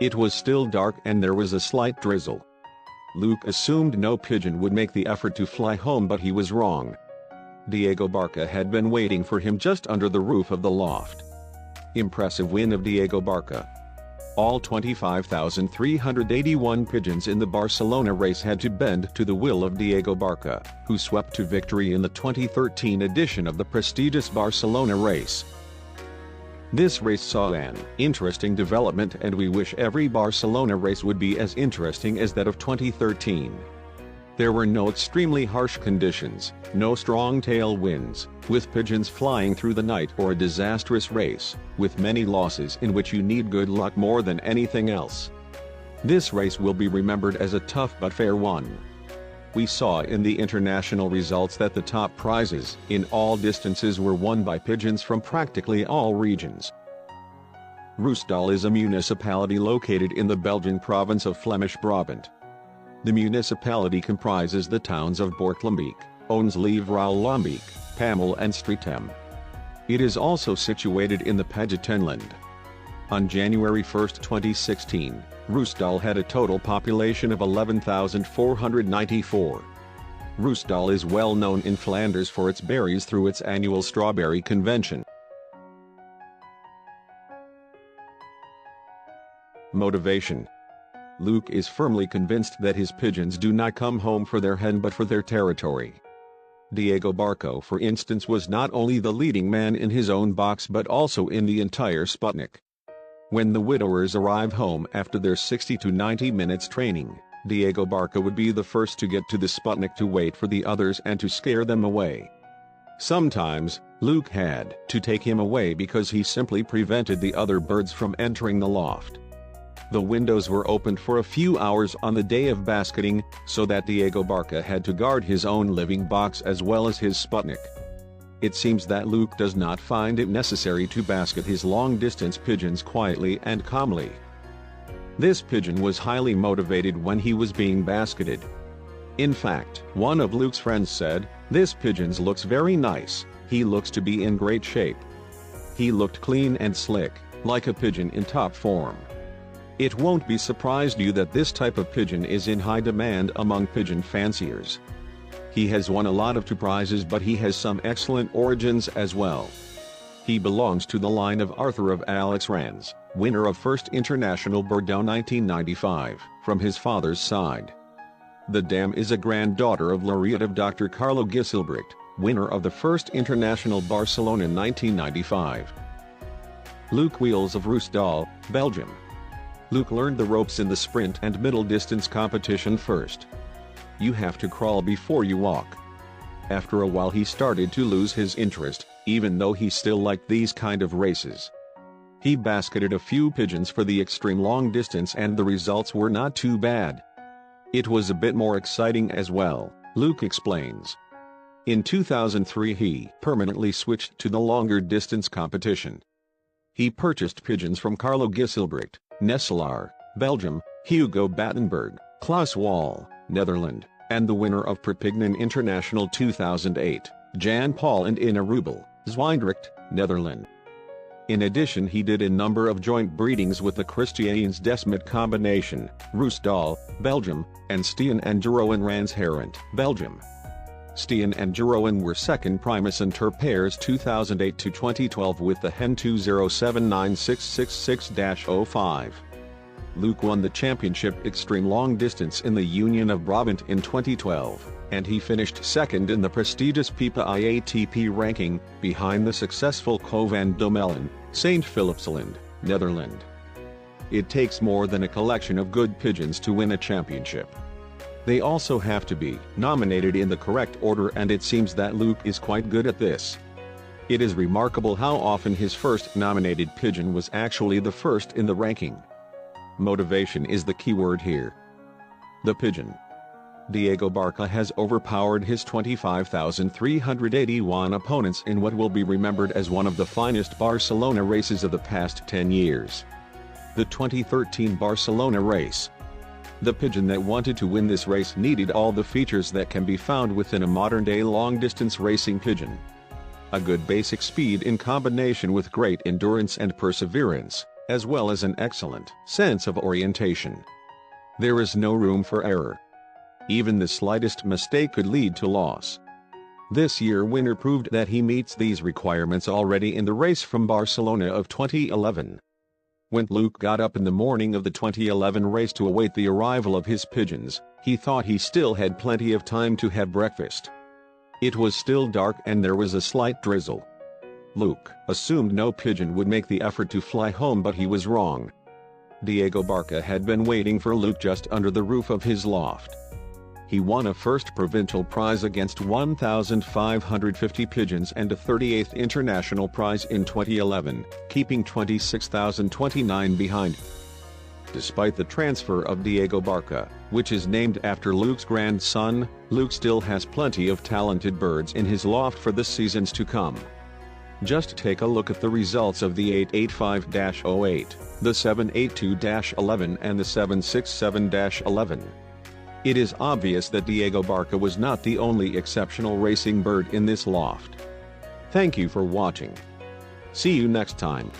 It was still dark and there was a slight drizzle. Luc assumed no pigeon would make the effort to fly home, but he was wrong. Diego Barca had been waiting for him just under the roof of the loft. Impressive win of Diego Barca. All 25,381 pigeons in the Barcelona race had to bend to the will of Diego Barca, who swept to victory in the 2013 edition of the prestigious Barcelona race. This race saw an interesting development, and we wish every Barcelona race would be as interesting as that of 2013. There were no extremely harsh conditions, no strong tailwinds, with pigeons flying through the night, or a disastrous race, with many losses in which you need good luck more than anything else. This race will be remembered as a tough but fair one. We saw in the international results that the top prizes, in all distances, were won by pigeons from practically all regions. Roosdaal is a municipality located in the Belgian province of Flemish Brabant. The municipality comprises the towns of Boortlembeek, Ons-Lieve-Rouwlambeek, Pamel and Streatham. It is also situated in the Pigeon. On January 1, 2016, Roosdaal had a total population of 11,494. Roosdaal is well known in Flanders for its berries through its annual strawberry convention. Motivation. Luc is firmly convinced that his pigeons do not come home for their hen but for their territory. Diego Barca, for instance, was not only the leading man in his own box but also in the entire Sputnik. When the widowers arrive home after their 60 to 90 minutes training, Diego Barca would be the first to get to the Sputnik to wait for the others and to scare them away. Sometimes, Luc had to take him away because he simply prevented the other birds from entering the loft. The windows were opened for a few hours on the day of basketing, so that Diego Barca had to guard his own living box as well as his Sputnik. It seems that Luc does not find it necessary to basket his long-distance pigeons quietly and calmly. This pigeon was highly motivated when he was being basketed. In fact, one of Luc's friends said, "This pigeon looks very nice, he looks to be in great shape. He looked clean and slick, like a pigeon in top form." It won't be surprised you that this type of pigeon is in high demand among pigeon fanciers. He has won a lot of prizes, but he has some excellent origins as well. He belongs to the line of Arthur of Alexrans, winner of First International Bordeaux 1995, from his father's side. The dam is a granddaughter of laureate of Dr. Carlo Gisselbricht, winner of the First International Barcelona 1995. Luc Wiels of Roosdaal, Belgium. Luc learned the ropes in the sprint and middle distance competition first. You have to crawl before you walk. After a while he started to lose his interest, even though he still liked these kind of races. He basketed a few pigeons for the extreme long distance and the results were not too bad. It was a bit more exciting as well, Luc explains. In 2003 he permanently switched to the longer distance competition. He purchased pigeons from Carlo Gisselbricht, Nesselaar, Belgium, Hugo Battenberg, Klaus Wall, Netherlands, and the winner of Pekeng International 2008, Jan Paul and Ina Rubel, Zwijndrecht, Netherlands. In addition he did a number of joint breedings with the Christiaans Desmet combination, Roosdaal, Belgium, and Steen and Jeroen Ransherent, Belgium. Steen and Jeroen were second primus inter pairs 2008 to 2012 with the hen 2079666-05. Luc won the championship extreme long distance in the Union of Brabant in 2012, and he finished second in the prestigious PIPA IATP ranking, behind the successful Co van Domelen, St. Philipsland, Netherlands. It takes more than a collection of good pigeons to win a championship. They also have to be nominated in the correct order, and it seems that Luc is quite good at this. It is remarkable how often his first nominated pigeon was actually the first in the ranking. Motivation is the key word here. The pigeon. Diego Barca has overpowered his 25,381 opponents in what will be remembered as one of the finest Barcelona races of the past 10 years. The 2013 Barcelona race. The pigeon that wanted to win this race needed all the features that can be found within a modern-day long-distance racing pigeon. A good basic speed in combination with great endurance and perseverance, as well as an excellent sense of orientation. There is no room for error. Even the slightest mistake could lead to loss. This year winner proved that he meets these requirements already in the race from Barcelona of 2011. When Luc got up in the morning of the 2011 race to await the arrival of his pigeons, he thought he still had plenty of time to have breakfast. It was still dark and there was a slight drizzle. Luc assumed no pigeon would make the effort to fly home, but he was wrong. Diego Barca had been waiting for Luc just under the roof of his loft. He won a first provincial prize against 1,550 pigeons and a 38th international prize in 2011, keeping 26,029 behind. Despite the transfer of Diego Barca, which is named after Luc's grandson, Luc still has plenty of talented birds in his loft for the seasons to come. Just take a look at the results of the 885-08, the 782-11 and the 767-11. It is obvious that Diego Barca was not the only exceptional racing bird in this loft. Thank you for watching. See you next time.